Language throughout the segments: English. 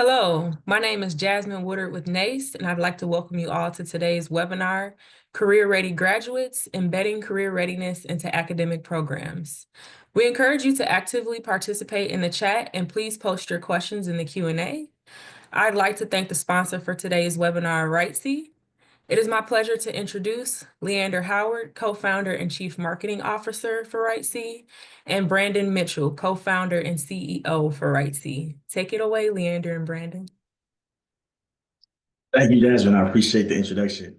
Hello, my name is Jasmine Woodard with NACE, and I'd like to welcome you all to today's webinar, Career Ready Graduates, Embedding Career Readiness into Academic Programs. We encourage you to actively participate in the chat and please post your questions in the Q&A. I'd like to thank the sponsor for today's webinar, WriteSea. It is my pleasure to introduce Leander Howard, co-founder and chief marketing officer for WriteSea, and Brandon Mitchell, co-founder and CEO for WriteSea. Take it away, Leander and Brandon. Thank you, Jasmine. I appreciate the introduction.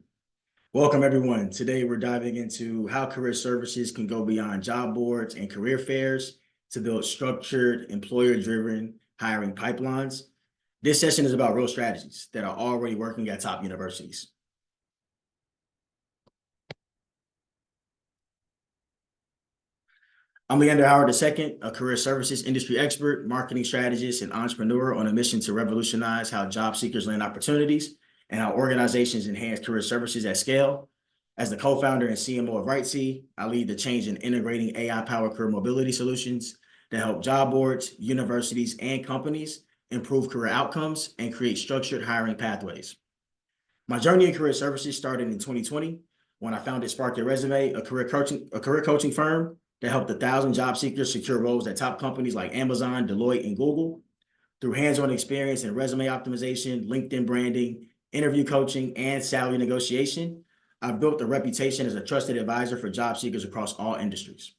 Welcome, everyone. Today, we're diving into how career services can go beyond job boards and career fairs to build structured, employer-driven hiring pipelines. This session is about real strategies that are already working at top universities. I'm Leander Howard II, a career services industry expert, marketing strategist, and entrepreneur on a mission to revolutionize how job seekers land opportunities and how organizations enhance career services at scale. As the co-founder and CMO of WriteSea, I lead the change in integrating AI-powered career mobility solutions that help job boards, universities, and companies improve career outcomes and create structured hiring pathways. My journey in career services started in 2020 when I founded Spark Your Resume, a career coaching firm that helped 1,000 job seekers secure roles at top companies like Amazon, Deloitte, and Google. Through hands-on experience in resume optimization, LinkedIn branding, interview coaching, and salary negotiation, I've built a reputation as a trusted advisor for job seekers across all industries.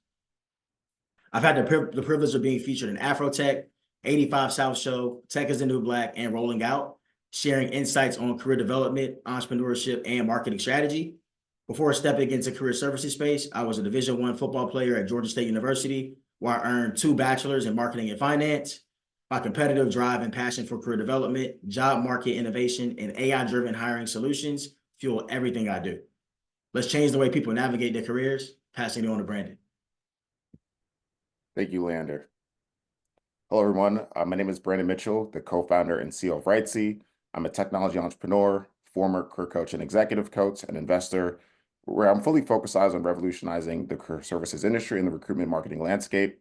I've had the privilege of being featured in Afrotech, 85 South Show, Tech is the New Black, and Rolling Out, sharing insights on career development, entrepreneurship, and marketing strategy. Before stepping into career services space, I was a Division I football player at Georgia State University, where I earned 2 bachelors in marketing and finance. My competitive drive and passion for career development, job market innovation, and AI-driven hiring solutions fuel everything I do. Let's change the way people navigate their careers. Passing it on to Brandon. Thank you, Leander. Hello, everyone. My name is Brandon Mitchell, the co-founder and CEO of WriteSea. I'm a technology entrepreneur, former career coach and executive coach, and investor, where I'm fully focused on revolutionizing the career services industry and the recruitment marketing landscape.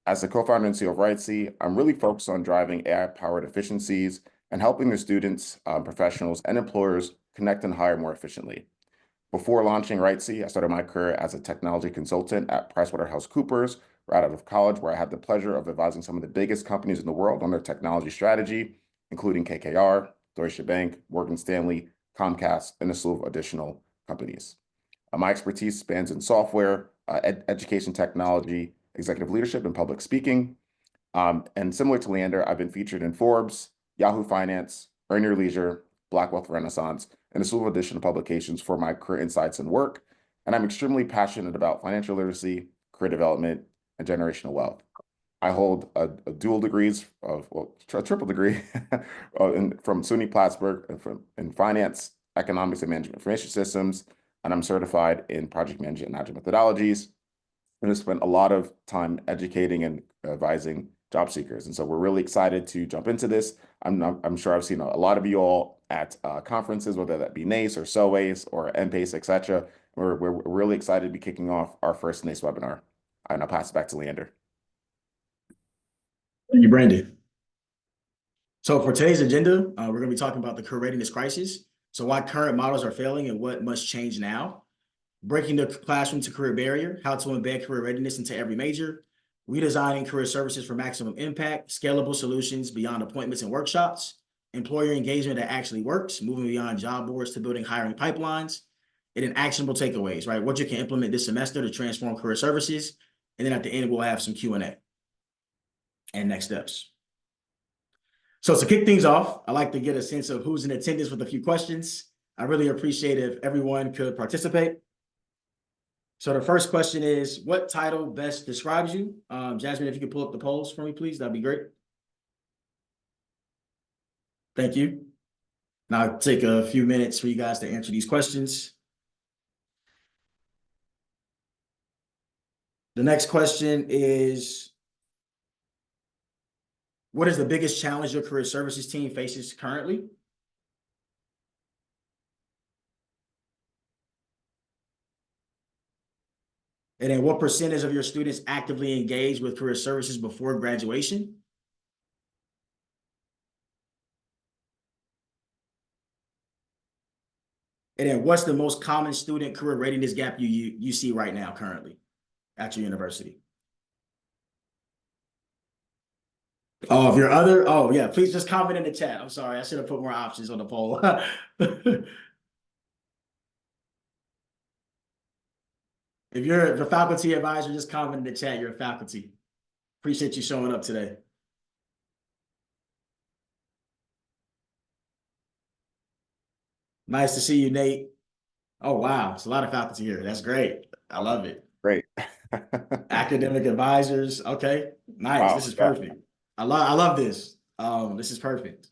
As the co-founder and CEO of WriteSea, I'm really focused on driving AI-powered efficiencies and helping the students, professionals, and employers connect and hire more efficiently. Before launching WriteSea, I started my career as a technology consultant at PricewaterhouseCoopers, right out of college, where I had the pleasure of advising some of the biggest companies in the world on their technology strategy, including KKR, Deutsche Bank, Morgan Stanley, Comcast, and a slew of additional companies. My expertise spans in software, education technology, executive leadership, and public speaking. And similar to Leander, I've been featured in Forbes, Yahoo Finance, Earn Your Leisure, Black Wealth Renaissance, and a slew of additional publications for my career insights and work. And I'm extremely passionate about financial literacy, career development, and generational wealth. I hold a dual degrees a triple degree from SUNY Plattsburgh in finance, economics, and management information systems. And I'm certified in project management and agile methodologies. And I've spent a lot of time educating and advising job seekers. And so we're really excited to jump into this. I'm sure I've seen a lot of you all at conferences, whether that be NACE or SOACE or MPACE, et cetera. We're really excited to be kicking off our first NACE webinar. And I'll pass it back to Leander. Thank you, Brandon. So for today's agenda, we're going to be talking about the career readiness crisis. So why current models are failing and what must change now. Breaking the classroom to career barrier, how to embed career readiness into every major. Redesigning career services for maximum impact, scalable solutions beyond appointments and workshops. Employer engagement that actually works, moving beyond job boards to building hiring pipelines. And then actionable takeaways, right? What you can implement this semester to transform career services. And then at the end, we'll have some Q&A and next steps. So to kick things off, I'd like to get a sense of who's in attendance with a few questions. I really appreciate if everyone could participate. So the first question is, what title best describes you? Jasmine, if you could pull up the polls for me, please, that'd be great. Thank you. Now I'll take a few minutes for you guys to answer these questions. The next question is, what is the biggest challenge your career services team faces currently? And then what percentage of your students actively engage with career services before graduation? And then what's the most common student career readiness gap you see right now currently at your university? Oh, oh yeah, please just comment in the chat. I'm sorry, I should have put more options on the poll. If you're the faculty advisor, just comment in the chat, you're a faculty. Appreciate you showing up today. Nice to see you, Nate. Oh, wow. It's a lot of faculty here. That's great. I love it. Great. Academic advisors. Okay. Nice. Wow, This is yeah. perfect. I love this. This is perfect.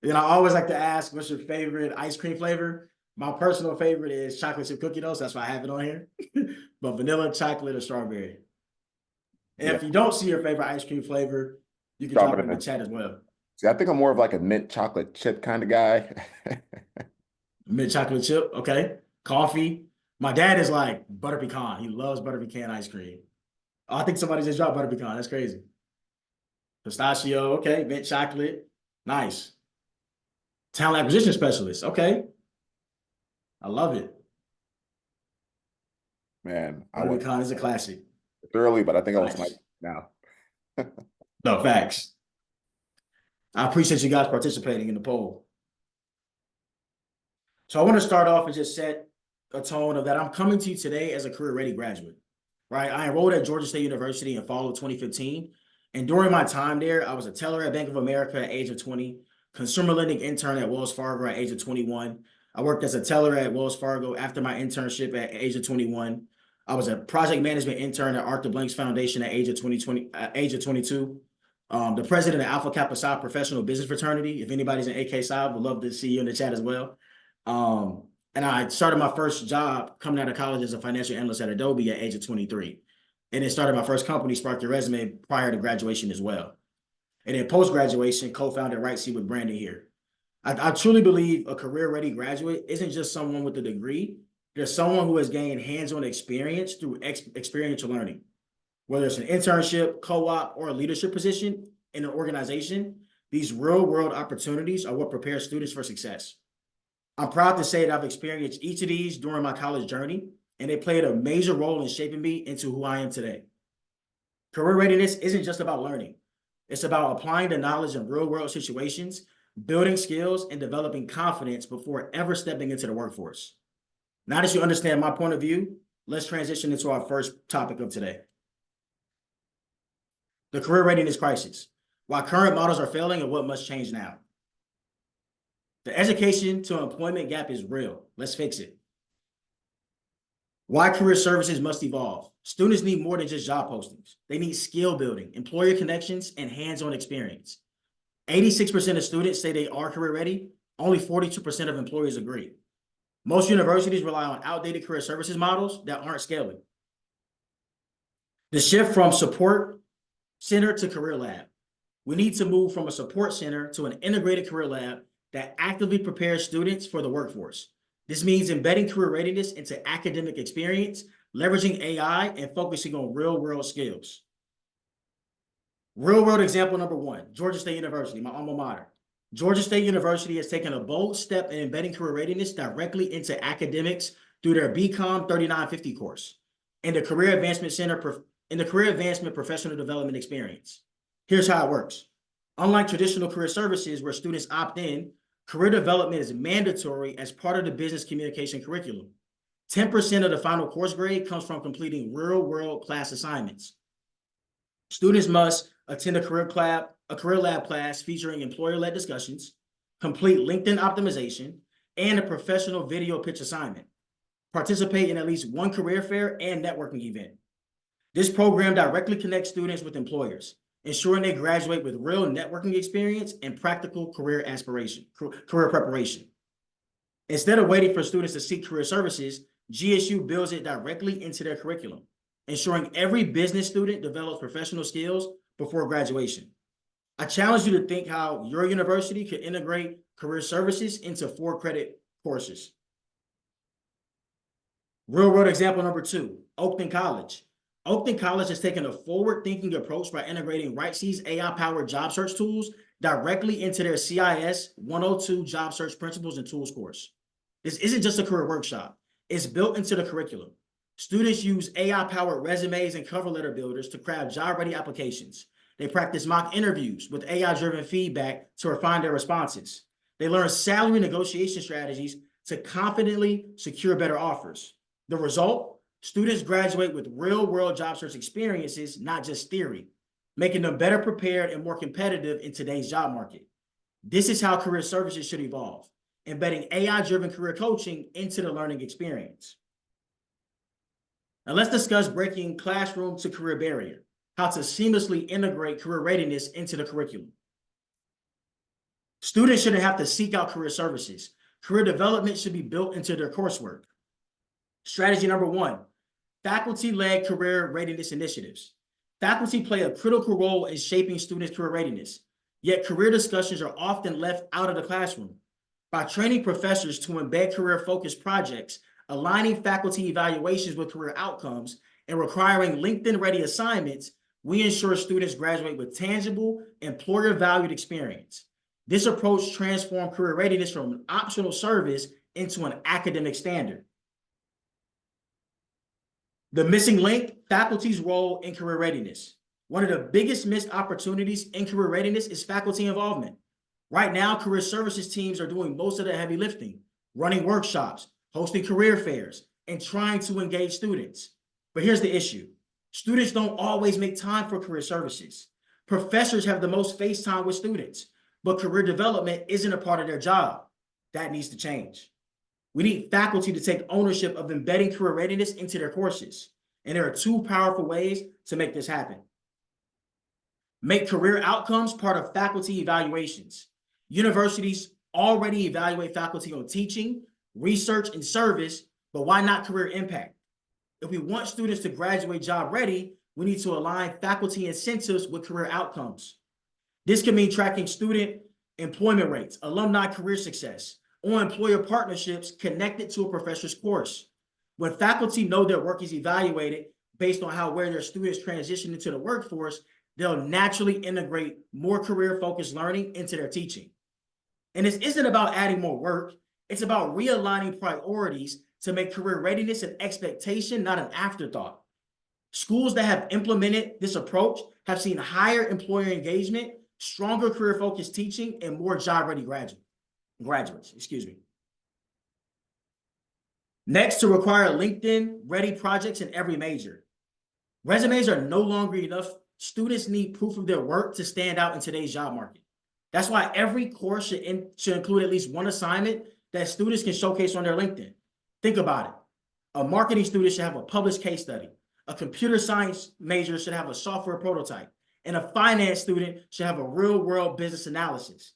Then I always like to ask, what's your favorite ice cream flavor? My personal favorite is chocolate chip cookie dough, so that's why I have it on here. But vanilla, chocolate, or strawberry. And Yeah. if you don't see your favorite ice cream flavor, you can drop it in the chat as well. See, I think I'm more of like a mint chocolate chip kind of guy. Mint chocolate chip, okay. Coffee. My dad is like butter pecan. He loves butter pecan ice cream. Oh, I think somebody just dropped butter pecan. That's crazy. Pistachio, okay. Mint chocolate, nice. Talent acquisition specialist, okay. I love it. Man, Butter pecan is a classic. It's early, but I think I was Nice. now. No, facts. I appreciate you guys participating in the poll. So I want to start off and just set a tone of that I'm coming to you today as a career-ready graduate, right? I enrolled at Georgia State University in fall of 2015. And during my time there, I was a teller at Bank of America at age of 20, consumer lending intern at Wells Fargo at age of 21. I worked as a teller at Wells Fargo after my internship at age of 21. I was a project management intern at Arthur Blanks Foundation at age of 22. The president of Alpha Kappa Psi Professional Business Fraternity. If anybody's in AK Psi, would love to see you in the chat as well. And I started my first job coming out of college as a financial analyst at Adobe at age of 23. And then started my first company, Spark Your Resume, prior to graduation as well. And then post-graduation, co-founded WriteSea with Brandon here. I truly believe a career-ready graduate isn't just someone with a degree. There's someone who has gained hands-on experience through experiential learning. Whether it's an internship, co-op, or a leadership position in an organization, these real-world opportunities are what prepare students for success. I'm proud to say that I've experienced each of these during my college journey, and they played a major role in shaping me into who I am today. Career readiness isn't just about learning. It's about applying the knowledge in real-world situations, building skills, and developing confidence before ever stepping into the workforce. Now that you understand my point of view, let's transition into our first topic of today. The career readiness crisis. Why current models are failing and what must change now. The education to employment gap is real. Let's fix it. Why career services must evolve. Students need more than just job postings. They need skill building, employer connections, and hands-on experience. 86% of students say they are career ready. Only 42% of employers agree. Most universities rely on outdated career services models that aren't scaling. The shift from support center to career lab. We need to move from a support center to an integrated career lab that actively prepares students for the workforce. This means embedding career readiness into academic experience, leveraging AI, and focusing on real-world skills. Real-world example number one, Georgia State University, my alma mater. Georgia State University has taken a bold step in embedding career readiness directly into academics through their BCom 3950 course and the Career Advancement Center in the Career Advancement Professional Development Experience. Here's how it works. Unlike traditional career services where students opt in, career development is mandatory as part of the business communication curriculum. 10% of the final course grade comes from completing real-world class assignments. Students must attend a career lab class featuring employer-led discussions, complete LinkedIn optimization, and a professional video pitch assignment. Participate in at least one career fair and networking event. This program directly connects students with employers, ensuring they graduate with real networking experience and practical career preparation. Instead of waiting for students to seek career services, GSU builds it directly into their curriculum, ensuring every business student develops professional skills before graduation. I challenge you to think how your university could integrate career services into 4-credit courses. Real-world example number two, Oakton College. Oakton College has taken a forward-thinking approach by integrating WriteSea's AI-powered job search tools directly into their CIS 102 job search principles and tools course. This isn't just a career workshop. It's built into the curriculum. Students use AI-powered resumes and cover letter builders to craft job-ready applications. They practice mock interviews with AI-driven feedback to refine their responses. They learn salary negotiation strategies to confidently secure better offers. The result? Students graduate with real-world job search experiences, not just theory, making them better prepared and more competitive in today's job market. This is how career services should evolve, embedding AI-driven career coaching into the learning experience. Now let's discuss breaking classroom to career barrier, how to seamlessly integrate career readiness into the curriculum. Students shouldn't have to seek out career services. Career development should be built into their coursework. Strategy number 1, faculty-led career readiness initiatives. Faculty play a critical role in shaping students' career readiness, yet career discussions are often left out of the classroom. By training professors to embed career-focused projects, aligning faculty evaluations with career outcomes, and requiring LinkedIn-ready assignments, we ensure students graduate with tangible, employer-valued experience. This approach transforms career readiness from an optional service into an academic standard. The missing link, faculty's role in career readiness. One of the biggest missed opportunities in career readiness is faculty involvement. Right now, career services teams are doing most of the heavy lifting, running workshops, hosting career fairs, and trying to engage students. But here's the issue. Students don't always make time for career services. Professors have the most face time with students, but career development isn't a part of their job. That needs to change. We need faculty to take ownership of embedding career readiness into their courses. And there are 2 powerful ways to make this happen. Make career outcomes part of faculty evaluations. Universities already evaluate faculty on teaching, research, and service, but why not career impact? If we want students to graduate job ready, we need to align faculty incentives with career outcomes. This can mean tracking student employment rates, alumni career success, or employer partnerships connected to a professor's course. When faculty know their work is evaluated based on where their students transition into the workforce, they'll naturally integrate more career-focused learning into their teaching. And this isn't about adding more work. It's about realigning priorities to make career readiness an expectation, not an afterthought. Schools that have implemented this approach have seen higher employer engagement, stronger career-focused teaching, and more job-ready graduates. Next, to require LinkedIn-ready projects in every major. Resumes are no longer enough. Students need proof of their work to stand out in today's job market. That's why every course should include at least one assignment that students can showcase on their LinkedIn. Think about it. A marketing student should have a published case study. A computer science major should have a software prototype. And a finance student should have a real-world business analysis.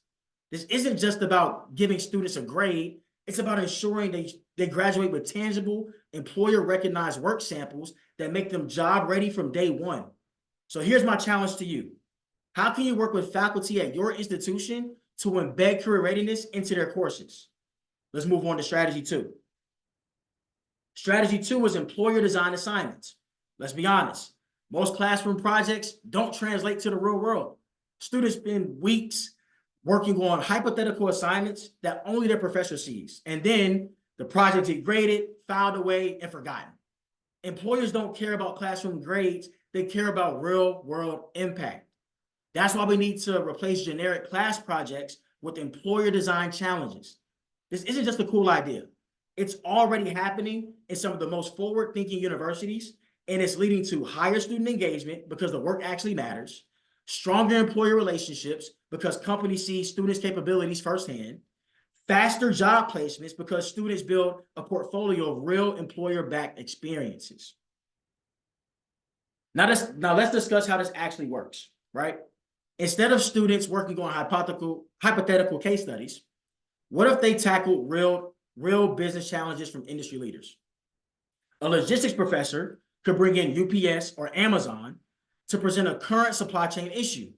This isn't just about giving students a grade. It's about ensuring they graduate with tangible, employer-recognized work samples that make them job-ready from day one. So here's my challenge to you. How can you work with faculty at your institution to embed career readiness into their courses? Let's move on to strategy 2. Strategy 2 is employer design assignments. Let's be honest. Most classroom projects don't translate to the real world. Students spend weeks working on hypothetical assignments that only their professor sees. And then the projects get graded, filed away, and forgotten. Employers don't care about classroom grades. They care about real-world impact. That's why we need to replace generic class projects with employer design challenges. This isn't just a cool idea. It's already happening in some of the most forward-thinking universities, and it's leading to higher student engagement because the work actually matters, stronger employer relationships because companies see students' capabilities firsthand, faster job placements because students build a portfolio of real employer-backed experiences. Now let's discuss how this actually works, right? Instead of students working on hypothetical case studies, what if they tackle real business challenges from industry leaders? A logistics professor could bring in UPS or Amazon to present a current supply chain issue.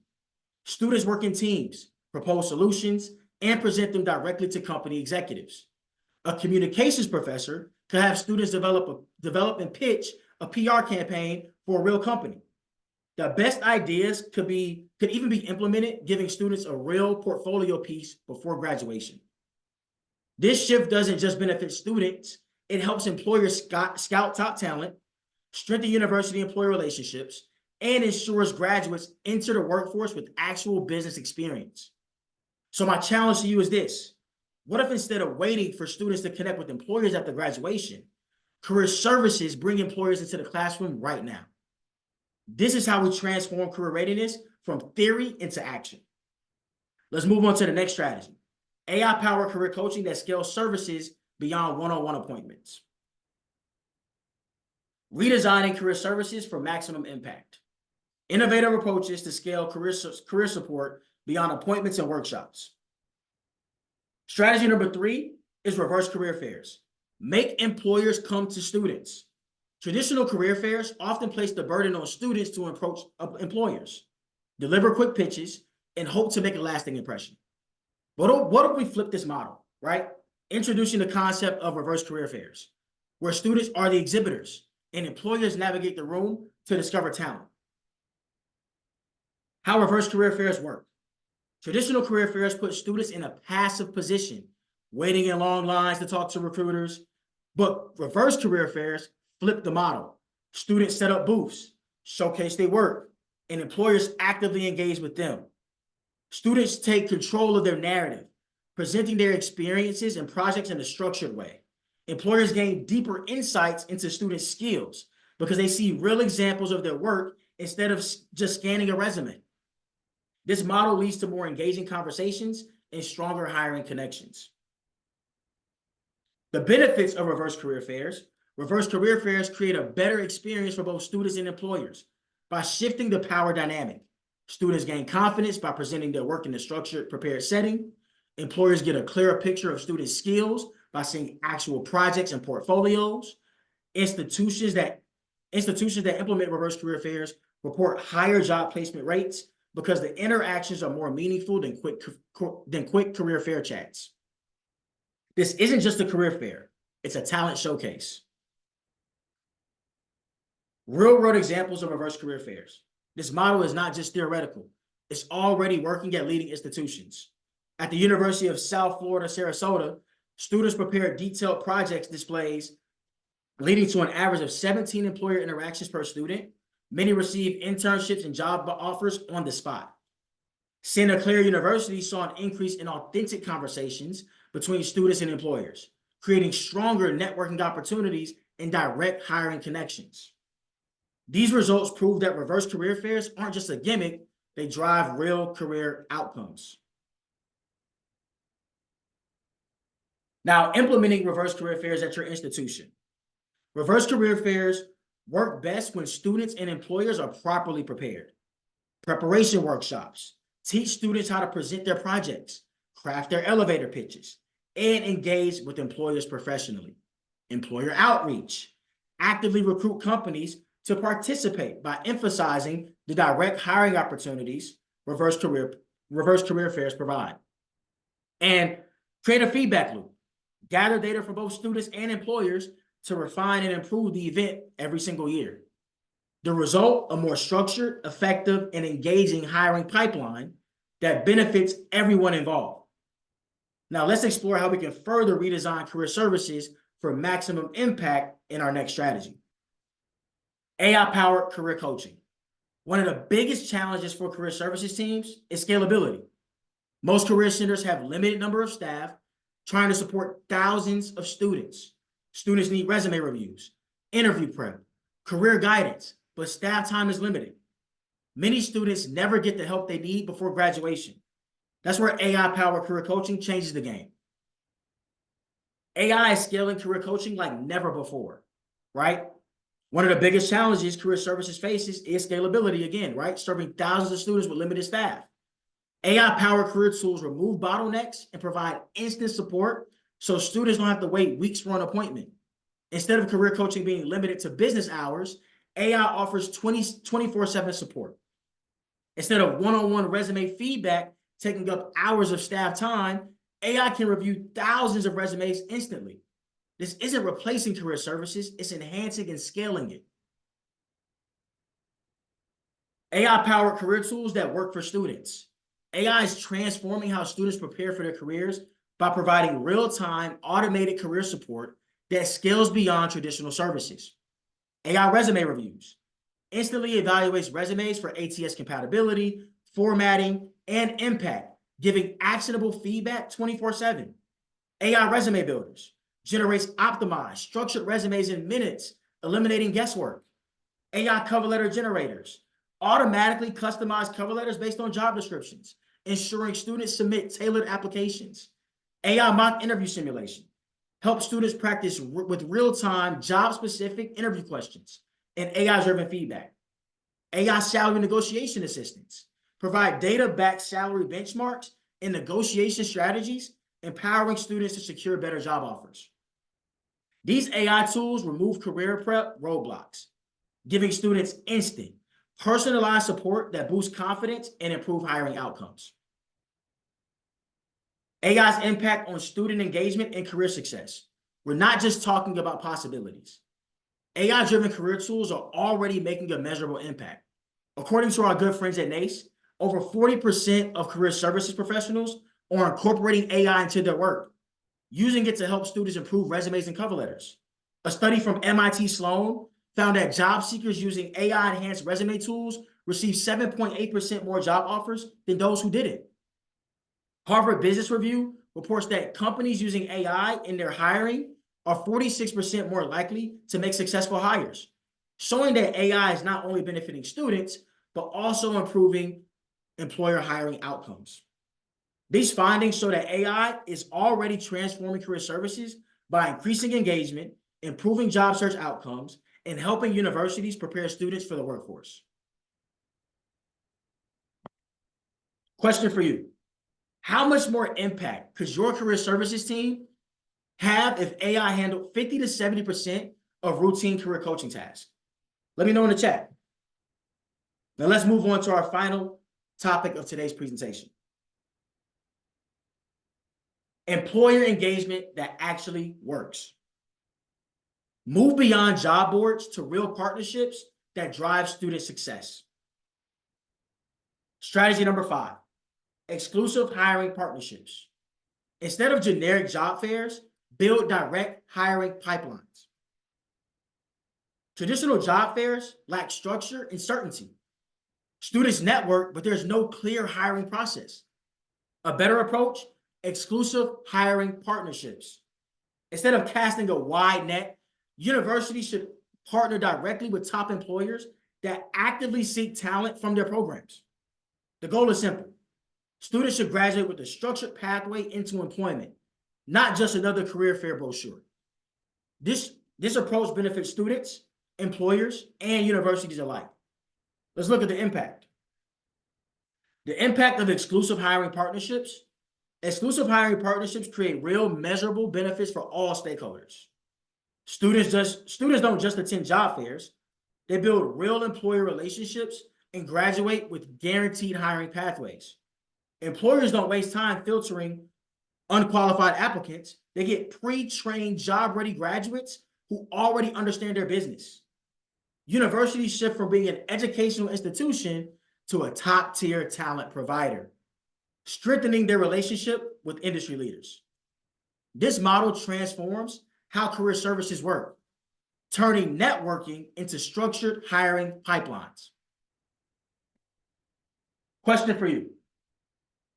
Students work in teams, propose solutions, and present them directly to company executives. A communications professor could have students develop and pitch a PR campaign for a real company. The best ideas could even be implemented, giving students a real portfolio piece before graduation. This shift doesn't just benefit students, it helps employers scout top talent, strengthen university-employee relationships, and ensures graduates enter the workforce with actual business experience. So my challenge to you is this. What if instead of waiting for students to connect with employers after graduation, career services bring employers into the classroom right now? This is how we transform career readiness from theory into action. Let's move on to the next strategy. AI-powered career coaching that scales services beyond one-on-one appointments. Redesigning career services for maximum impact. Innovative approaches to scale career support beyond appointments and workshops. Strategy number 3 is reverse career fairs. Make employers come to students. Traditional career fairs often place the burden on students to approach employers, deliver quick pitches, and hope to make a lasting impression. What if we flip this model, right? Introducing the concept of reverse career fairs, where students are the exhibitors and employers navigate the room to discover talent. How reverse career fairs work. Traditional career fairs put students in a passive position, waiting in long lines to talk to recruiters. But reverse career fairs flip the model. Students set up booths, showcase their work, and employers actively engage with them. Students take control of their narrative, presenting their experiences and projects in a structured way. Employers gain deeper insights into students' skills because they see real examples of their work instead of just scanning a resume. This model leads to more engaging conversations and stronger hiring connections. The benefits of reverse career fairs. Reverse career fairs create a better experience for both students and employers by shifting the power dynamic. Students gain confidence by presenting their work in a structured, prepared setting. Employers get a clearer picture of student skills by seeing actual projects and portfolios. Institutions that implement reverse career fairs report higher job placement rates because the interactions are more meaningful than quick career fair chats. This isn't just a career fair, it's a talent showcase. Real-world examples of reverse career fairs. This model is not just theoretical, it's already working at leading institutions. At the University of South Florida, Sarasota, students prepared detailed projects displays leading to an average of 17 employer interactions per student. Many received internships and job offers on the spot. Santa Clara University saw an increase in authentic conversations between students and employers, creating stronger networking opportunities and direct hiring connections. These results prove that reverse career fairs aren't just a gimmick, they drive real career outcomes. Now, implementing reverse career fairs at your institution. Reverse career fairs work best when students and employers are properly prepared. Preparation workshops teach students how to present their projects, craft their elevator pitches, and engage with employers professionally. Employer outreach actively recruit companies to participate by emphasizing the direct hiring opportunities reverse career fairs provide. And create a feedback loop. Gather data from both students and employers to refine and improve the event every single year. The result, a more structured, effective, and engaging hiring pipeline that benefits everyone involved. Now let's explore how we can further redesign career services for maximum impact in our next strategy. AI-powered career coaching. One of the biggest challenges for career services teams is scalability. Most career centers have a limited number of staff trying to support thousands of students. Students need resume reviews, interview prep, career guidance, but staff time is limited. Many students never get the help they need before graduation. That's where AI-powered career coaching changes the game. AI is scaling career coaching like never before, right? One of the biggest challenges career services faces is scalability again, right? Serving thousands of students with limited staff. AI-powered career tools remove bottlenecks and provide instant support so students don't have to wait weeks for an appointment. Instead of career coaching being limited to business hours, AI offers 24/7 support. Instead of one-on-one resume feedback taking up hours of staff time, AI can review thousands of resumes instantly. This isn't replacing career services, it's enhancing and scaling it. AI-powered career tools that work for students. AI is transforming how students prepare for their careers by providing real-time automated career support that scales beyond traditional services. AI resume reviews instantly evaluates resumes for ATS compatibility, formatting, and impact, giving actionable feedback 24/7. AI resume builders generates optimized, structured resumes in minutes, eliminating guesswork. AI cover letter generators automatically customize cover letters based on job descriptions, ensuring students submit tailored applications. AI mock interview simulation helps students practice with real-time, job-specific interview questions and AI-driven feedback. AI salary negotiation assistants provide data-backed salary benchmarks and negotiation strategies, empowering students to secure better job offers. These AI tools remove career prep roadblocks, giving students instant, personalized support that boosts confidence and improve hiring outcomes. AI's impact on student engagement and career success. We're not just talking about possibilities. AI-driven career tools are already making a measurable impact. According to our good friends at NACE, over 40% of career services professionals are incorporating AI into their work, using it to help students improve resumes and cover letters. A study from MIT Sloan found that job seekers using AI-enhanced resume tools received 7.8% more job offers than those who didn't. Harvard Business Review reports that companies using AI in their hiring are 46% more likely to make successful hires, showing that AI is not only benefiting students, but also improving employer hiring outcomes. These findings show that AI is already transforming career services by increasing engagement, improving job search outcomes, and helping universities prepare students for the workforce. Question for you. How much more impact could your career services team have if AI handled 50 to 70% of routine career coaching tasks? Let me know in the chat. Now let's move on to our final topic of today's presentation. Employer engagement that actually works. Move beyond job boards to real partnerships that drive student success. Strategy number 5, exclusive hiring partnerships. Instead of generic job fairs, build direct hiring pipelines. Traditional job fairs lack structure and certainty. Students network, but there's no clear hiring process. A better approach, exclusive hiring partnerships. Instead of casting a wide net, universities should partner directly with top employers that actively seek talent from their programs. The goal is simple. Students should graduate with a structured pathway into employment, not just another career fair brochure. This approach benefits students, employers, and universities alike. Let's look at the impact. The impact of exclusive hiring partnerships. Exclusive hiring partnerships create real measurable benefits for all stakeholders. Students don't just attend job fairs. They build real employer relationships and graduate with guaranteed hiring pathways. Employers don't waste time filtering unqualified applicants. They get pre-trained, job-ready graduates who already understand their business. Universities shift from being an educational institution to a top-tier talent provider, strengthening their relationship with industry leaders. This model transforms how career services work, turning networking into structured hiring pipelines. Question for you.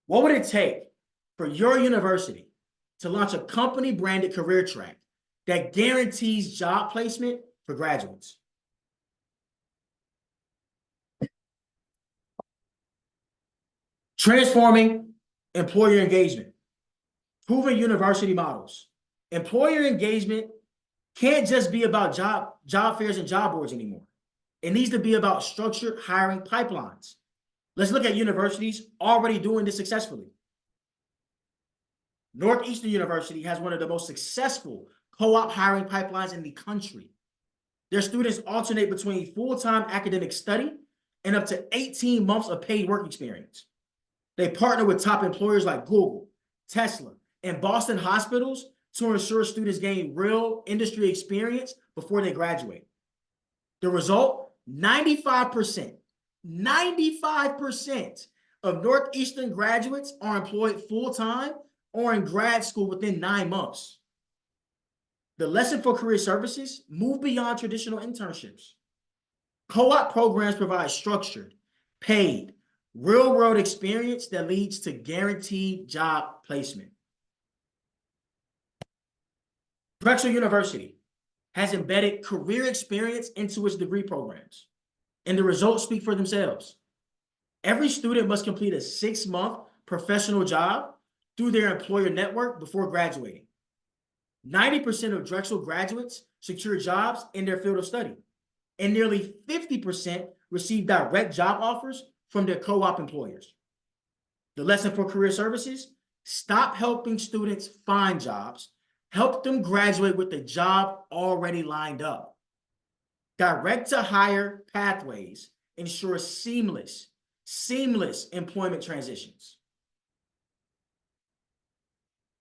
What would it take for your university to launch a company-branded career track that guarantees job placement for graduates? Transforming employer engagement. Proven university models. Employer engagement can't just be about job fairs and job boards anymore. It needs to be about structured hiring pipelines. Let's look at universities already doing this successfully. Northeastern University has one of the most successful co-op hiring pipelines in the country. Their students alternate between full-time academic study and up to 18 months of paid work experience. They partner with top employers like Google, Tesla, and Boston hospitals to ensure students gain real industry experience before they graduate. The result, 95% of Northeastern graduates are employed full-time or in grad school within 9 months. The lesson for career services: move beyond traditional internships. Co-op programs provide structured, paid, real-world experience that leads to guaranteed job placement. Drexel University has embedded career experience into its degree programs, and the results speak for themselves. Every student must complete a 6-month professional job through their employer network before graduating. 90% of Drexel graduates secure jobs in their field of study, and nearly 50% receive direct job offers from their co-op employers. The lesson for career services: stop helping students find jobs, help them graduate with a job already lined up. Direct to hire pathways ensure seamless employment transitions.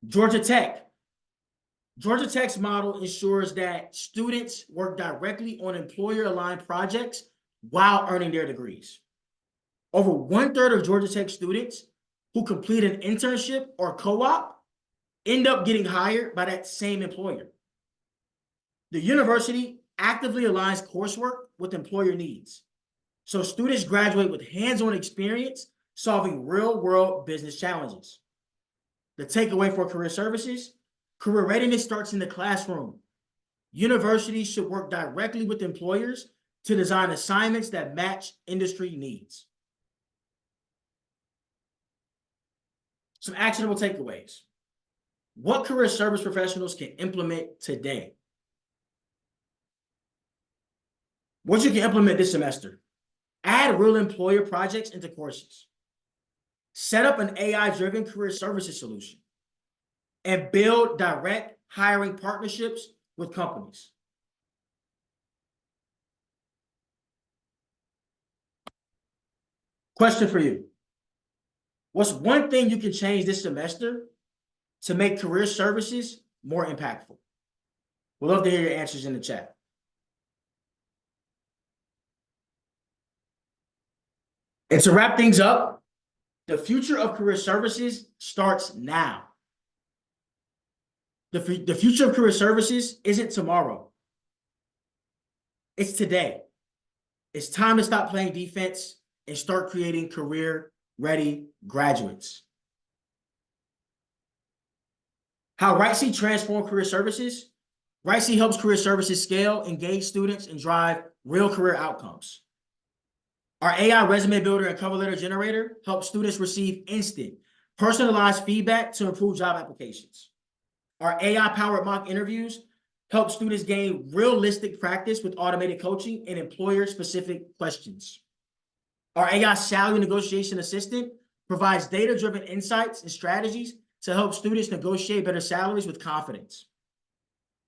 Georgia Tech. Georgia Tech's model ensures that students work directly on employer-aligned projects while earning their degrees. Over 1/3 of Georgia Tech students who complete an internship or co-op end up getting hired by that same employer. The university actively aligns coursework with employer needs, so students graduate with hands-on experience solving real-world business challenges. The takeaway for career services: career readiness starts in the classroom. Universities should work directly with employers to design assignments that match industry needs. Some actionable takeaways. What career service professionals can implement today? What you can implement this semester: add real employer projects into courses. Set up an AI-driven career services solution, and build direct hiring partnerships with companies. Question for you: what's one thing you can change this semester to make career services more impactful? We'd love to hear your answers in the chat. And to wrap things up, the future of career services starts now. The future of career services isn't tomorrow. It's today. It's time to stop playing defense and start creating career-ready graduates. How WriteSea transforms career services: WriteSea helps career services scale, engage students, and drive real career outcomes. Our AI resume builder and cover letter generator helps students receive instant, personalized feedback to improve job applications. Our AI-powered mock interviews help students gain realistic practice with automated coaching and employer-specific questions. Our AI salary negotiation assistant provides data-driven insights and strategies to help students negotiate better salaries with confidence.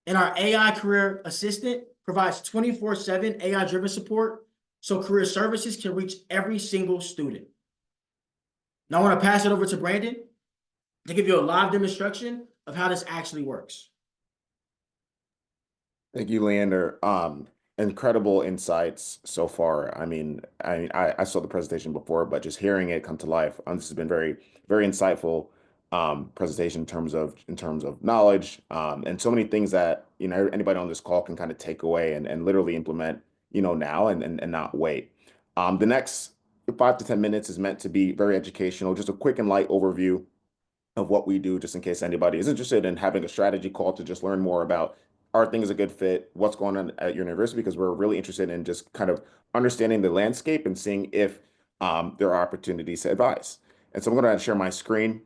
And our AI career assistant provides 24/7 AI-driven support so career services can reach every single student. Now I want to pass it over to Brandon to give you a live demonstration of how this actually works. Thank you, Leander. Incredible insights so far. I saw the presentation before, but just hearing it come to life, this has been very, very insightful presentation in terms of knowledge, and so many things that anybody on this call can kind of take away and literally implement now and not wait. The next 5 to 10 minutes is meant to be very educational, just a quick and light overview of what we do, just in case anybody is interested in having a strategy call to just learn more about are things a good fit, what's going on at your university, because we're really interested in just kind of understanding the landscape and seeing if there are opportunities to advise. And so I'm going to share my screen.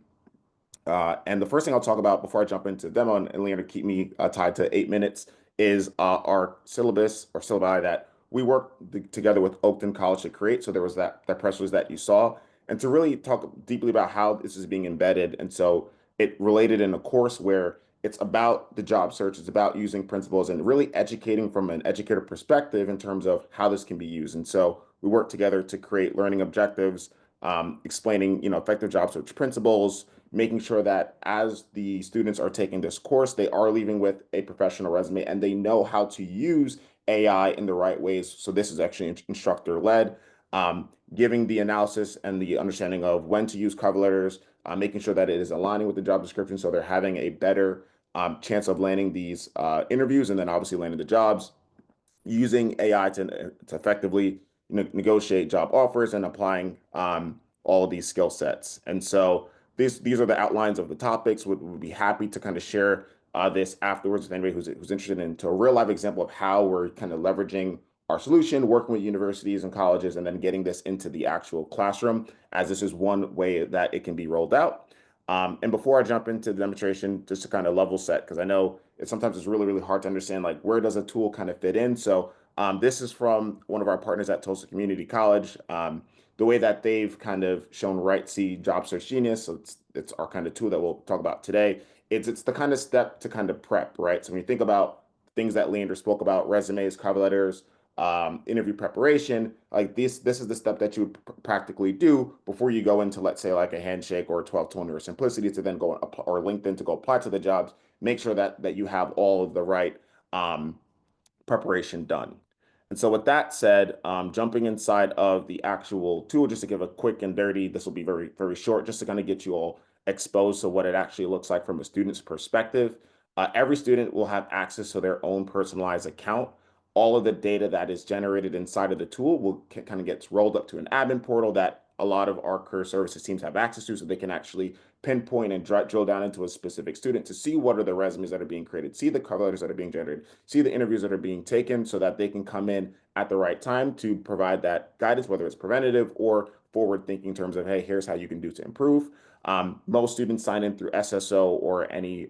And the first thing I'll talk about before I jump into the demo, and Leander, keep me tied to 8 minutes, is our syllabus or syllabi that we worked together with Oakton College to create. So there was that press release that you saw, and to really talk deeply about how this is being embedded. And so it related in a course where it's about the job search, it's about using principles and really educating from an educator perspective in terms of how this can be used. And so we worked together to create learning objectives, explaining effective job search principles, making sure that as the students are taking this course, they are leaving with a professional resume and they know how to use AI in the right ways. So this is actually instructor-led, giving the analysis and the understanding of when to use cover letters, making sure that it is aligning with the job description so they're having a better chance of landing these interviews and then obviously landing the jobs, using AI to effectively negotiate job offers and applying all of these skill sets. And so these are the outlines of the topics. Would be happy to kind of share this afterwards with anybody who's interested into a real life example of how we're kind of leveraging our solution, working with universities and colleges, and then getting this into the actual classroom, as this is one way that it can be rolled out. And before I jump into the demonstration, just to kind of level set, because I know sometimes it's really, really hard to understand, like, where does a tool kind of fit in? So this is from one of our partners at Tulsa Community College. The way that they've kind of shown WriteSea Job Search Genius, so it's our kind of tool that we'll talk about today. It's the kind of step to kind of prep, right? So when you think about things that Leander spoke about, resumes, cover letters, interview preparation, like this is the step that you would practically do before you go into, let's say, like a Handshake or a 1220 or Simplicity to then go or LinkedIn to go apply to the jobs. Make sure that you have all of the right preparation done. And so with that said, jumping inside of the actual tool, just to give a quick and dirty, this will be very, very short, just to kind of get you all exposed to what it actually looks like from a student's perspective. Every student will have access to their own personalized account. All of the data that is generated inside of the tool will kind of gets rolled up to an admin portal that a lot of our career services teams have access to, so they can actually pinpoint and drill down into a specific student to see what are the resumes that are being created, see the cover letters that are being generated, see the interviews that are being taken, so that they can come in at the right time to provide that guidance, whether it's preventative or forward thinking in terms of, hey, here's how you can do to improve. Most students sign in through SSO or any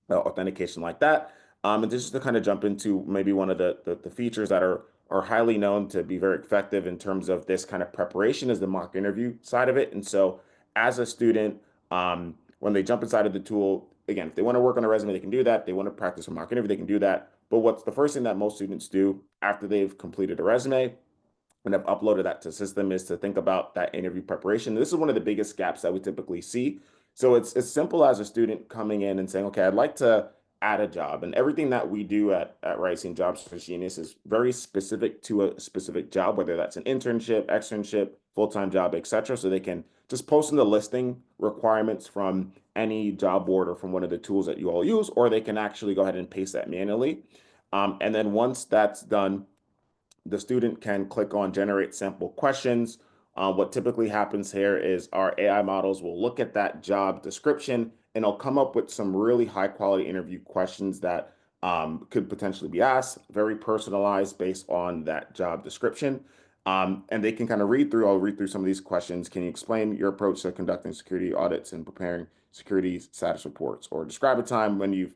authentication like that. And just to kind of jump into maybe one of the features that are highly known to be very effective in terms of this kind of preparation is the mock interview side of it. And so as a student, when they jump inside of the tool, again, if they want to work on a resume, they can do that. They want to practice a mock interview, they can do that. But what's the first thing that most students do after they've completed a resume and have uploaded that to the system is to think about that interview preparation. This is one of the biggest gaps that we typically see. So it's as simple as a student coming in and saying, okay, I'd like to add a job. And everything that we do at WriteSea Job Search Genius is very specific to a specific job, whether that's an internship, externship, full-time job, etc. So they can just post in the listing requirements from any job board or from one of the tools that you all use, or they can actually go ahead and paste that manually. And then once that's done, the student can click on generate sample questions. What typically happens here is our AI models will look at that job description and it'll come up with some really high quality interview questions that could potentially be asked, very personalized based on that job description. And they can kind of I'll read through some of these questions. Can you explain your approach to conducting security audits and preparing security status reports? Or describe a time when you've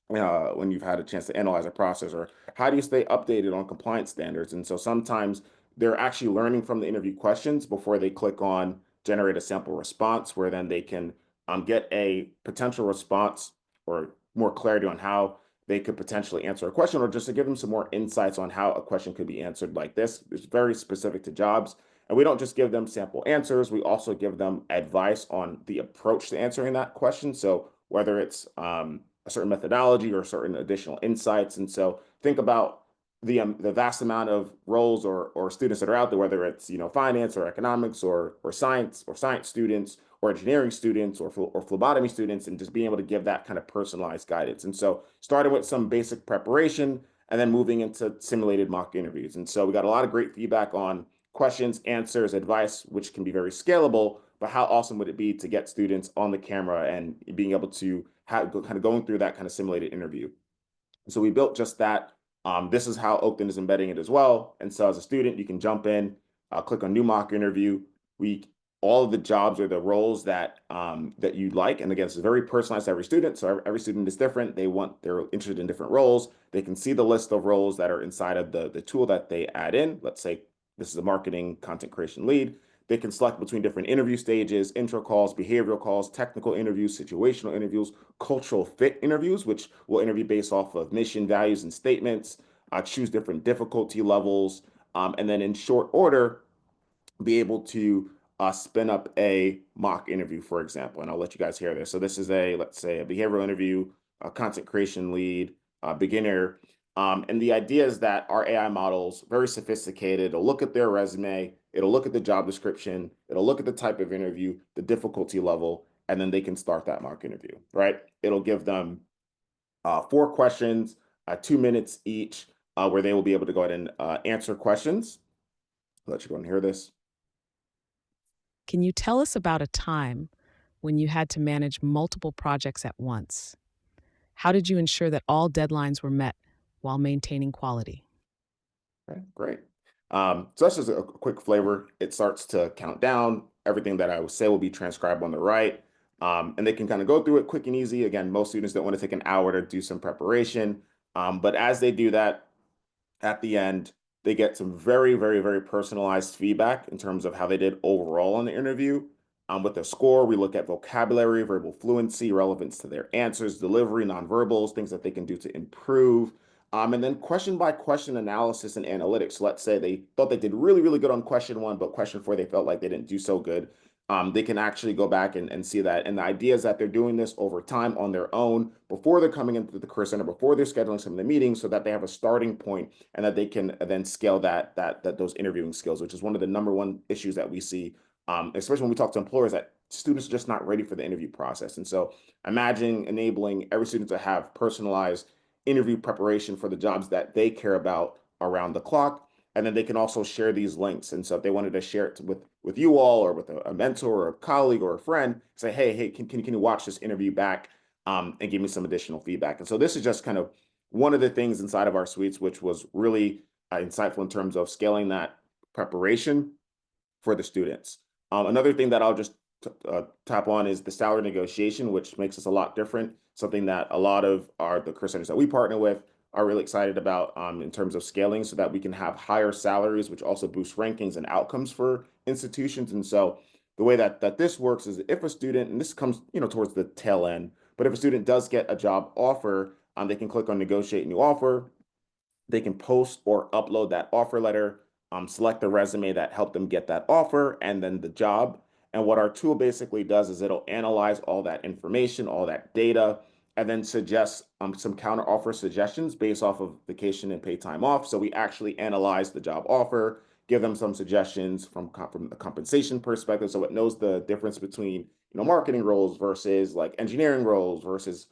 had a chance to analyze a process, or how do you stay updated on compliance standards? And so sometimes they're actually learning from the interview questions before they click on generate a sample response, where then they can get a potential response or more clarity on how they could potentially answer a question, or just to give them some more insights on how a question could be answered like this. It's very specific to jobs. And we don't just give them sample answers, we also give them advice on the approach to answering that question. So whether it's a certain methodology or certain additional insights. And so think about the vast amount of roles or students that are out there, whether it's finance or economics or science students or engineering students or phlebotomy students, and just being able to give that kind of personalized guidance. And so starting with some basic preparation and then moving into simulated mock interviews. And so we got a lot of great feedback on questions, answers, advice, which can be very scalable. But how awesome would it be to get students on the camera and being able to kind of going through that kind of simulated interview? So we built just that. This is how Oakton is embedding it as well. And so as a student, you can jump in, click on new mock interview. All of the jobs or the roles that you'd like. And again, it's very personalized to every student. So every student is different. They're interested in different roles. They can see the list of roles that are inside of the tool that they add in. Let's say this is a marketing content creation lead. They can select between different interview stages, intro calls, behavioral calls, technical interviews, situational interviews, cultural fit interviews, which will interview based off of mission, values, and statements, choose different difficulty levels, and then in short order, be able to spin up a mock interview, for example. And I'll let you guys hear this. So this is let's say a behavioral interview, a content creation lead, a beginner. And the idea is that our AI models, very sophisticated, will look at their resume. It'll look at the job description, it'll look at the type of interview, the difficulty level, and then they can start that mock interview, right? It'll give them 4 questions, 2 minutes each, where they will be able to go ahead and answer questions. I'll let you go and hear this. Can you tell us about a time when you had to manage multiple projects at once? How did you ensure that all deadlines were met while maintaining quality? Okay, great. So that's just a quick flavor. It starts to count down. Everything that I would say will be transcribed on the right. And they can kind of go through it quick and easy. Again, most students don't want to take an hour to do some preparation. But as they do that, at the end, they get some very, very, very personalized feedback in terms of how they did overall in the interview. With the score, we look at vocabulary, verbal fluency, relevance to their answers, delivery, nonverbals, things that they can do to improve. And then question by question analysis and analytics. So let's say they thought they did really, really good on question 1, but question 4, they felt like they didn't do so good. They can actually go back and see that. And the idea is that they're doing this over time on their own before they're coming into the Career Center, before they're scheduling some of the meetings, so that they have a starting point and that they can then scale those interviewing skills, which is one of the #1 issues that we see, especially when we talk to employers, that students are just not ready for the interview process. And so imagine enabling every student to have personalized interview preparation for the jobs that they care about around the clock. And then they can also share these links. And so if they wanted to share it with you all or with a mentor or a colleague or a friend, say, hey, can you watch this interview back and give me some additional feedback? And so this is just kind of one of the things inside of our suites, which was really insightful in terms of scaling that preparation for the students. Another thing that I'll just tap on is the salary negotiation, which makes us a lot different. Something that a lot of the career centers that we partner with are really excited about in terms of scaling, so that we can have higher salaries, which also boosts rankings and outcomes for institutions. And so the way that this works is, if a student, and this comes towards the tail end, but if a student does get a job offer, they can click on negotiate new offer. They can post or upload that offer letter, select the resume that helped them get that offer, and then the job. And what our tool basically does is it'll analyze all that information, all that data, and then suggest some counter offer suggestions based off of vacation and paid time off. So we actually analyze the job offer, give them some suggestions from a compensation perspective, so it knows the difference between marketing roles versus like engineering roles versus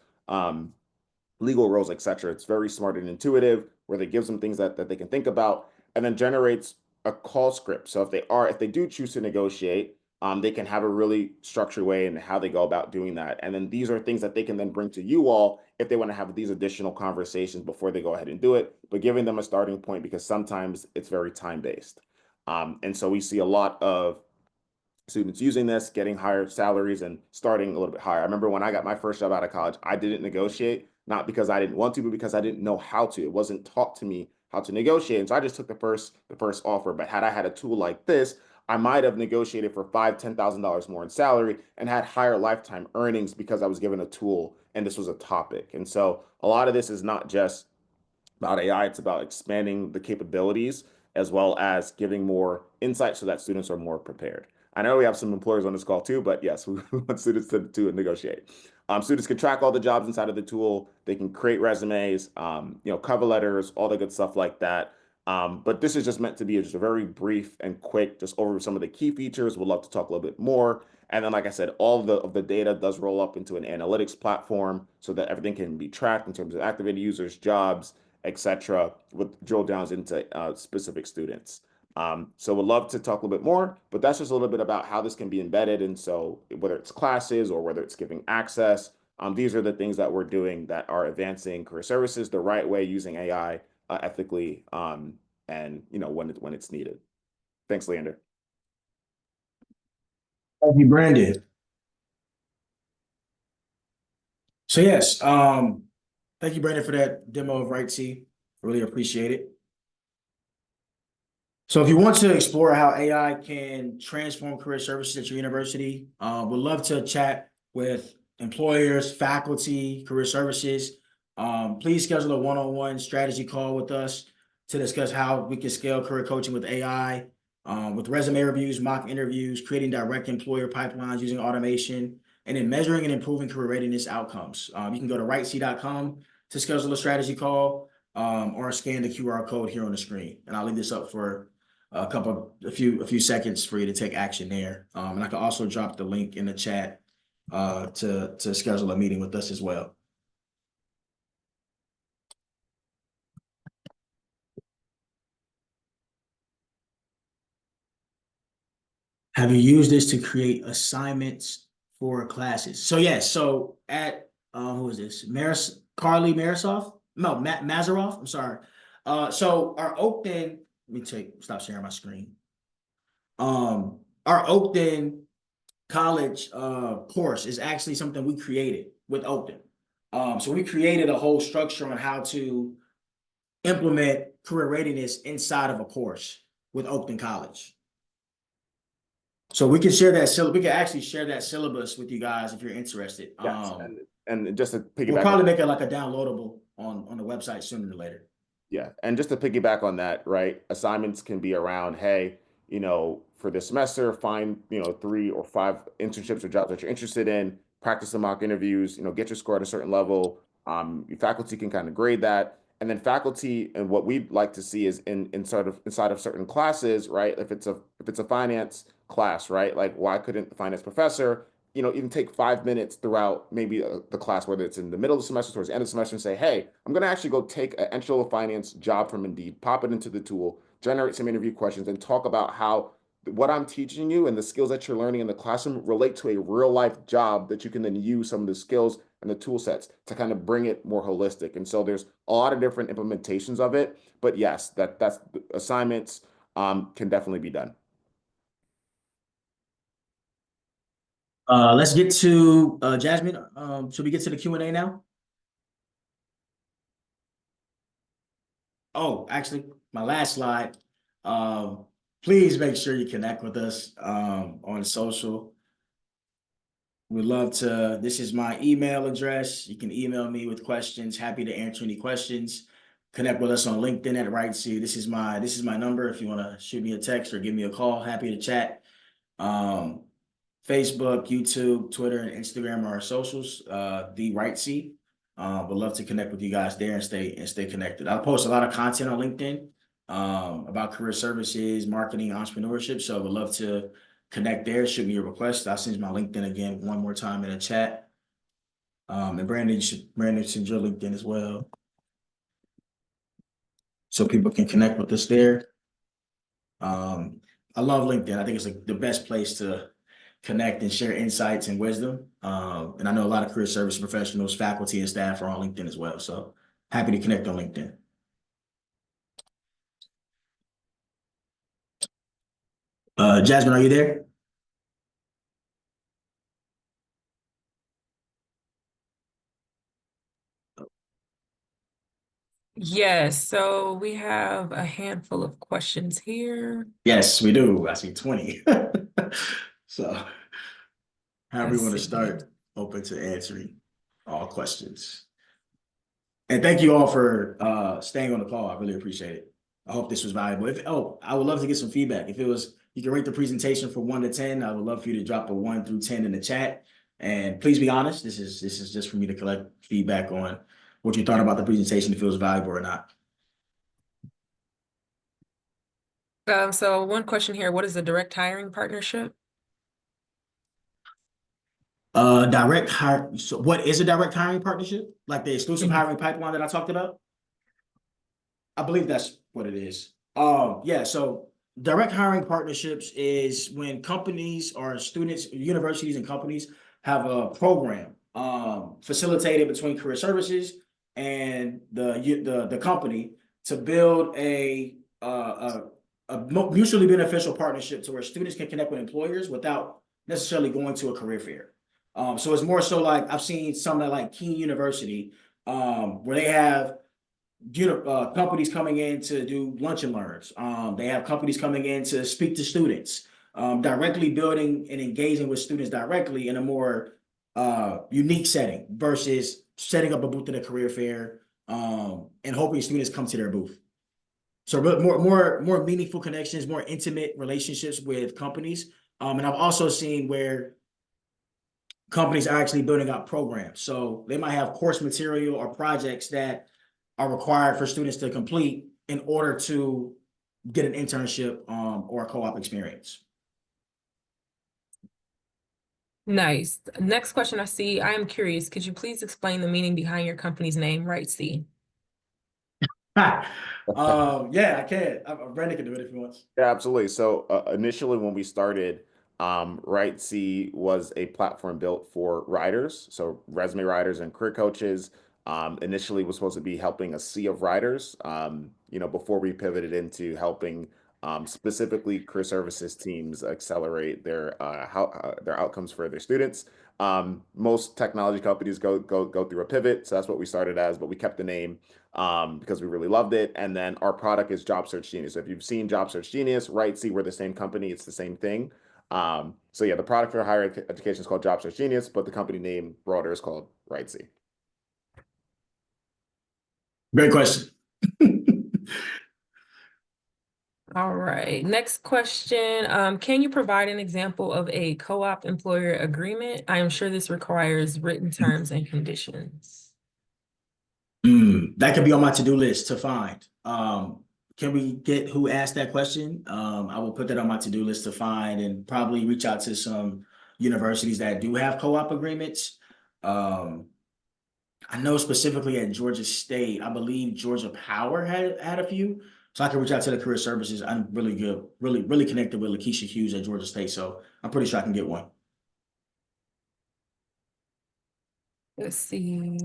legal roles, etc. It's very smart and intuitive, where they gives them things that they can think about, and then generates a call script. So if they do choose to negotiate, they can have a really structured way in how they go about doing that. And then these are things that they can then bring to you all if they want to have these additional conversations before they go ahead and do it, but giving them a starting point, because sometimes it's very time-based. And so we see a lot of students using this, getting higher salaries and starting a little bit higher. I remember when I got my first job out of college, I didn't negotiate, not because I didn't want to, but because I didn't know how to. It wasn't taught to me how to negotiate. And so I just took the first offer. But had I had a tool like this, I might have negotiated for $5,000, $10,000 more in salary and had higher lifetime earnings, because I was given a tool and this was a topic. And so a lot of this is not just about AI, it's about expanding the capabilities as well as giving more insight so that students are more prepared. I know we have some employers on this call too, but yes, we want students to negotiate. Students can track all the jobs inside of the tool. They can create resumes, cover letters, all the good stuff like that. But this is just meant to be just a very brief and quick, just over some of the key features. We'd love to talk a little bit more. And then, like I said, all of the data does roll up into an analytics platform, so that everything can be tracked in terms of activated users, jobs, etc., with drill downs into specific students. So we'd love to talk a little bit more, but that's just a little bit about how this can be embedded. And so whether it's classes or whether it's giving access, these are the things that we're doing that are advancing career services the right way, using AI ethically, and when it's needed. Thanks, Leander. Thank you, Brandon. So yes, thank you, Brandon, for that demo of WriteSea. Really appreciate it. So if you want to explore how AI can transform career services at your university, we'd love to chat with employers, faculty, career services. Please schedule a one-on-one strategy call with us to discuss how we can scale career coaching with AI, with resume reviews, mock interviews, creating direct employer pipelines using automation, and then measuring and improving career readiness outcomes. You can go to WriteSea.com to schedule a strategy call, or scan the QR code here on the screen. And I'll leave this up for a few seconds for you to take action there. And I can also drop the link in the chat to schedule a meeting with us as well. Have you used this to create assignments for classes? So yes, so at who is this? Carly Marisoff? No, Mazaroff. I'm sorry. So our Oakton, let me stop sharing my screen. Our Oakton College course is actually something we created with Oakton. So we created a whole structure on how to implement career readiness inside of a course with Oakton College. So we can share that we can actually share that syllabus with you guys if you're interested. Yes, and just to piggyback, we'll probably make it like a downloadable on the website sooner or later. Yeah, and just to piggyback on that, right? Assignments can be around, hey, for this semester, find, 3 or 5 internships or jobs that you're interested in, practice some mock interviews, get your score at a certain level. Your faculty can kind of grade that. And then faculty, and what we'd like to see is inside of certain classes, right? If it's a finance class, right? Like, why couldn't the finance professor, even take 5 minutes throughout maybe the class, whether it's in the middle of the semester, towards the end of the semester, and say, hey, I'm going to actually go take an entry-level finance job from Indeed, pop it into the tool, generate some interview questions, and talk about how what I'm teaching you and the skills that you're learning in the classroom relate to a real-life job that you can then use some of the skills and the tool sets to kind of bring it more holistic. And so there's a lot of different implementations of it. But yes, that's assignments can definitely be done. Let's get to Jasmine. Should we get to the Q&A now? Oh, actually, my last slide. Please make sure you connect with us on social. We'd love to. This is my email address. You can email me with questions. Happy to answer any questions. Connect with us on LinkedIn at WriteSea. This is my number. If you want to shoot me a text or give me a call, happy to chat. Facebook, YouTube, Twitter, and Instagram are our socials. The WriteSea. Would love to connect with you guys there and stay connected. I post a lot of content on LinkedIn about career services, marketing, entrepreneurship. So I would love to connect there. Shoot me a request. I'll send you my LinkedIn again one more time in the chat. And Brandon send your LinkedIn as well, so people can connect with us there. I love LinkedIn. I think it's like the best place to connect and share insights and wisdom. And I know a lot of career service professionals, faculty, and staff are on LinkedIn as well. So happy to connect on LinkedIn. Jasmine, are you there? Yes, so we have a handful of questions here. Yes, we do. I see 20. So however you want to Let's see. start, open to answering all questions. And thank you all for staying on the call. I really appreciate it. I hope this was valuable. I would love to get some feedback. If it was, you can rate the presentation from 1 to 10. I would love for you to drop a 1 through 10 in the chat. And please be honest. This is just for me to collect feedback on what you thought about the presentation, if it was valuable or not. So one question here, what is a direct hiring partnership? Direct hire. So what is a direct hiring partnership? Like the exclusive hiring pipeline that I talked about? I believe that's what it is. Yeah, so direct hiring partnerships is when companies or students, universities and companies have a program facilitated between career services and the company to build a mutually beneficial partnership to where students can connect with employers without necessarily going to a career fair. So it's more so like I've seen something like Keene University, where they have companies coming in to do lunch and learns. They have companies coming in to speak to students, directly building and engaging with students directly in a more unique setting versus setting up a booth at a career fair and hoping students come to their booth. So more meaningful connections, more intimate relationships with companies. And I've also seen where companies are actually building out programs. So they might have course material or projects that are required for students to complete in order to get an internship or a co-op experience. Nice. Next question I see, I am curious, could you please explain the meaning behind your company's name, WriteSea? Yeah, I can. Brandon can do it if he wants. Yeah, absolutely. So initially, when we started, WriteSea was a platform built for writers, so resume writers and career coaches. Initially, was supposed to be helping a sea of writers. Before we pivoted into helping specifically career services teams accelerate their outcomes for their students. Most technology companies go through a pivot, so that's what we started as, but we kept the name because we really loved it. And then our product is Job Search Genius. So if you've seen Job Search Genius, WriteSea, we're the same company. It's the same thing. So yeah, the product for higher education is called Job Search Genius, but the company name broader is called WriteSea. Great question. All right, next question. Can you provide an example of a co-op employer agreement? I am sure this requires written terms and conditions. That could be on my to-do list to find. Can we get who asked that question? I will put that on my to-do list to find and probably reach out to some universities that do have co-op agreements. I know specifically at Georgia State, I believe Georgia Power had a few. So I can reach out to the career services. I'm really good, really connected with Lakeisha Hughes at Georgia State. So I'm pretty sure I can get one. Let's see.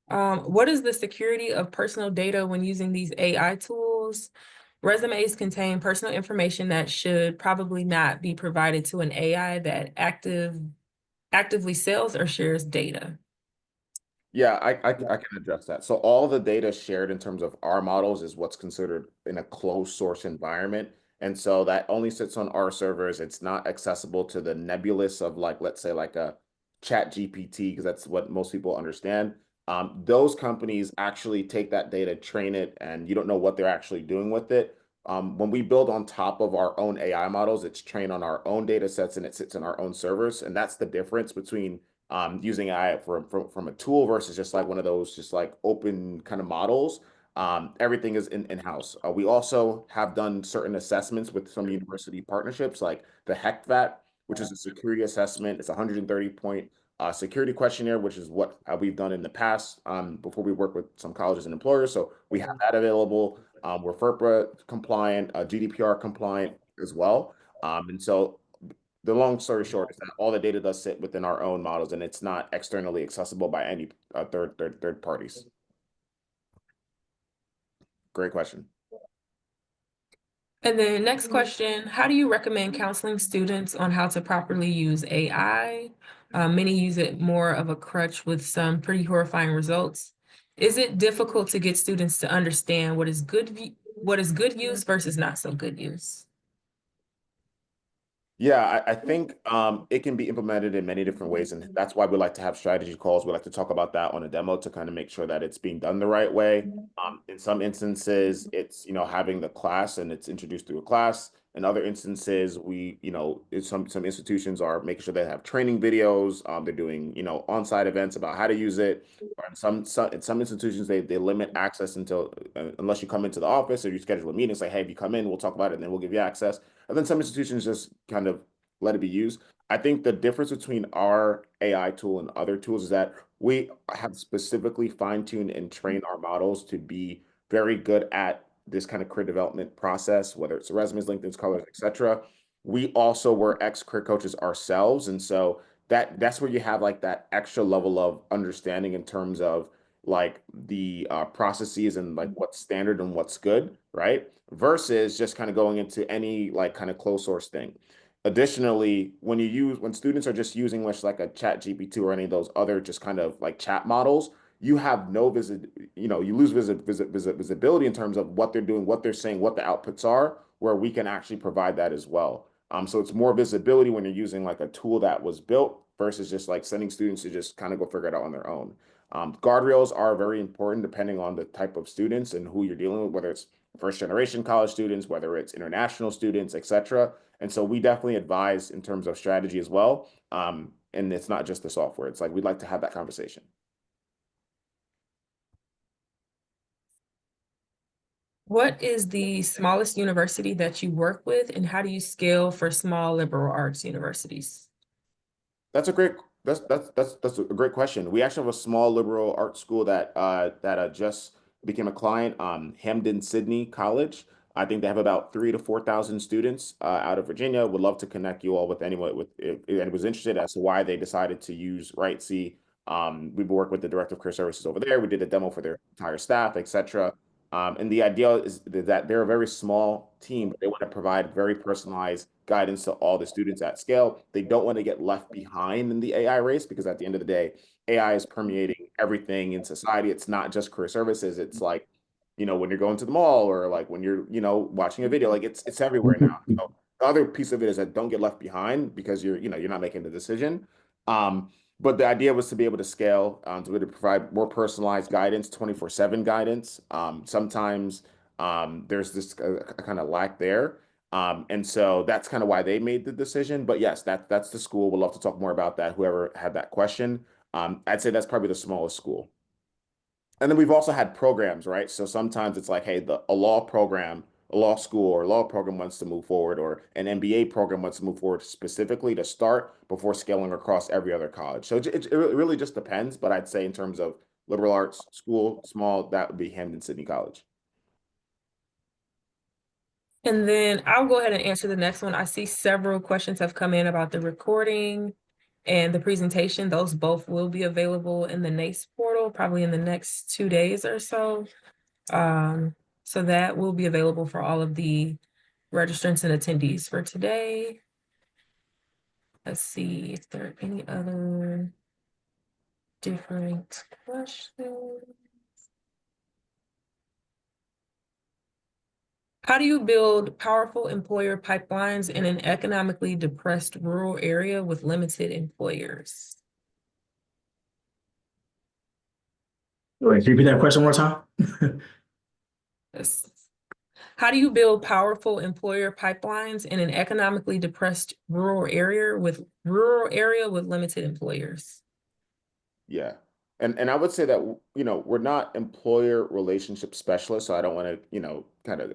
What is the security of personal data when using these AI tools? Resumes contain personal information that should probably not be provided to an AI that actively sells or shares data. Yeah, I can address that. So all the data shared in terms of our models is what's considered in a closed source environment. And so that only sits on our servers. It's not accessible to the nebulous of like, let's say like a chat GPT, because that's what most people understand. Those companies actually take that data, train it, and you don't know what they're actually doing with it. When we build on top of our own AI models, it's trained on our own data sets and it sits in our own servers. And that's the difference between using AI from a tool versus just like one of those just like open kind of models. Everything is in-house. We also have done certain assessments with some university partnerships, like the HECVAT, which is a security assessment. It's a 130-point security questionnaire, which is what we've done in the past before we work with some colleges and employers. So we have that available. We're FERPA compliant, GDPR compliant as well. And so the long story short is that all the data does sit within our own models and it's not externally accessible by any third parties. Great question. And then next question, how do you recommend counseling students on how to properly use AI? Many use it more of a crutch with some pretty horrifying results. Is it difficult to get students to understand what is good use versus not so good use? Yeah, I think it can be implemented in many different ways, and that's why we like to have strategy calls. We like to talk about that on a demo to kind of make sure that it's being done the right way. In some instances, it's having the class and it's introduced through a class. In other instances, some institutions are making sure they have training videos. They're doing on-site events about how to use it. Or in some institutions, they limit access until unless you come into the office or you schedule a meeting. Say, hey, if you come in, we'll talk about it, and then we'll give you access. And then some institutions just kind of let it be used. I think the difference between our AI tool and other tools is that we have specifically fine-tuned and trained our models to be very good at this kind of career development process, whether it's resumes, LinkedIn's, colors, etc. We also were ex-career coaches ourselves. And so that's where you have like that extra level of understanding in terms of like the processes and like what's standard and what's good, right? Versus just kind of going into any like kind of closed source thing. Additionally, when students are just using much like a chat GPT or any of those other just kind of like chat models, you have no you lose visibility in terms of what they're doing, what they're saying, what the outputs are, where we can actually provide that as well. So it's more visibility when you're using like a tool that was built versus just like sending students to just kind of go figure it out on their own. Guardrails are very important depending on the type of students and who you're dealing with, whether it's first generation college students, whether it's international students, etc. And so we definitely advise in terms of strategy as well. And it's not just the software. It's like we'd like to have that conversation. What is the smallest university that you work with, and how do you scale for small liberal arts universities? That's a great that's a great question. We actually have a small liberal arts school that just became a client, Hamden Sydney College. I think they have about 3 to 4 thousand students out of Virginia. Would love to connect you all with anyone with if anyone was interested as to why they decided to use WriteSea. We've worked with the director of career services over there. We did a demo for their entire staff, etc. And the idea is that they're a very small team, but they want to provide very personalized guidance to all the students at scale. They don't want to get left behind in the AI race because at the end of the day, AI is permeating everything in society. It's not just career services. It's like, when you're going to the mall or like when you're, watching a video, like it's everywhere now. So the other piece of it is that don't get left behind because you're not making the decision. But the idea was to be able to scale, to be able to provide more personalized guidance, 24/7 guidance. Sometimes there's this kind of lack there. And so that's kind of why they made the decision. But yes, that's the school. We'd love to talk more about that, whoever had that question. I'd say that's probably the smallest school. And then we've also had programs, right? So sometimes it's like, hey, a law program, a law school or a law program wants to move forward, or an MBA program wants to move forward specifically to start before scaling across every other college. So it really just depends. But I'd say in terms of liberal arts school, small, that would be Hamden Sydney College. And then I'll go ahead and answer the next one. I see several questions have come in about the recording and the presentation. Those both will be available in the NACE portal, probably in the next 2 days or so. So that will be available for all of the registrants and attendees for today. Let's see if there are any other different questions. How do you build powerful employer pipelines in an economically depressed rural area with limited employers? Wait, can you repeat that question one more time? Yes. How do you build powerful employer pipelines in an economically depressed rural area with limited employers? Yeah. And I would say that, we're not employer relationship specialists, so I don't want to, kind of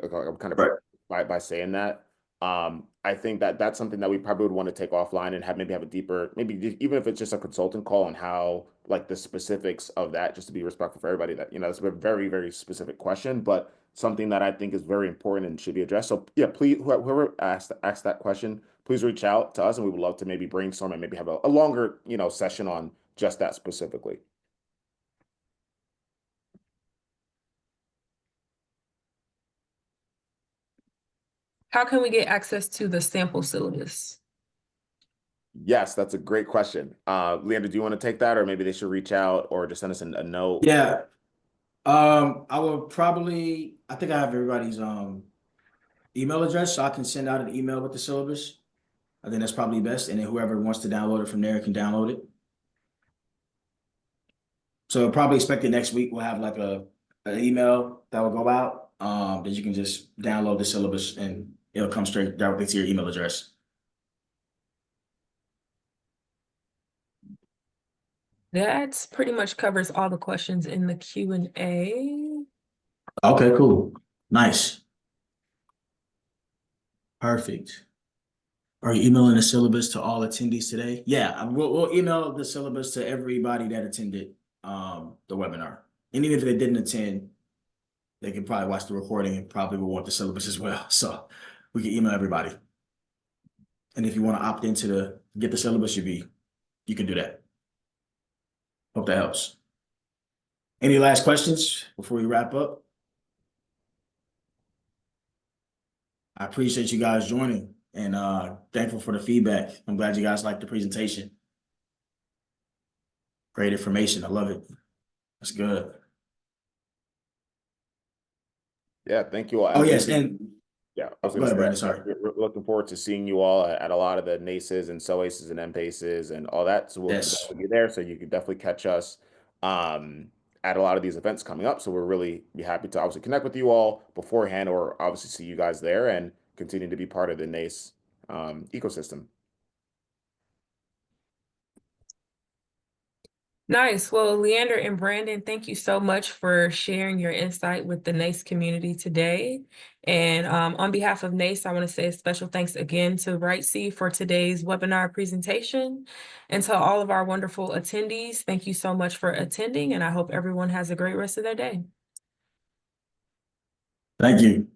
Right. by saying that. I think that that's something that we probably would want to take offline and maybe have a deeper, even if it's just a consultant call on how, like the specifics of that, just to be respectful for everybody that, it's a very, very specific question, but something that I think is very important and should be addressed. So yeah, please, whoever asked that question, please reach out to us and we would love to maybe brainstorm and maybe have a longer, session on just that specifically. How can we get access to the sample syllabus? Yes, that's a great question. Leander, do you want to take that, or maybe they should reach out or just send us a note? Yeah. I will probably, I think I have everybody's email address, so I can send out an email with the syllabus. I think that's probably best. And then whoever wants to download it from there can download it. So probably expect it next week. We'll have like an email that will go out that you can just download the syllabus and it'll come straight directly to your email address. That pretty much covers all the questions in the Q&A. Okay, cool. Nice. Perfect. Are you emailing the syllabus to all attendees today? Yeah, we'll email the syllabus to everybody that attended the webinar. And even if they didn't attend, they can probably watch the recording and probably will want the syllabus as well. So we can email everybody. And if you want to opt into get the syllabus, you can do that. Hope that helps. Any last questions before we wrap up? I appreciate you guys joining and thankful for the feedback. I'm glad you guys liked the presentation. Great information. I love it. That's good. Yeah, thank you all. Oh, And yes. And yeah, I was go going to ahead, say Brandon. Sorry. we're looking forward to seeing you all at a lot of the NACEs and SOACEs and MPACEs and all that. So we'll Yes. definitely be there. So you can definitely catch us at a lot of these events coming up. So we're really be happy to obviously connect with you all beforehand, or obviously see you guys there and continue to be part of the NACE ecosystem. Nice. Well, Leander and Brandon, thank you so much for sharing your insight with the NACE community today. And on behalf of NACE, I want to say a special thanks again to WriteSea for today's webinar presentation. And to all of our wonderful attendees, thank you so much for attending, and I hope everyone has a great rest of their day. Thank you.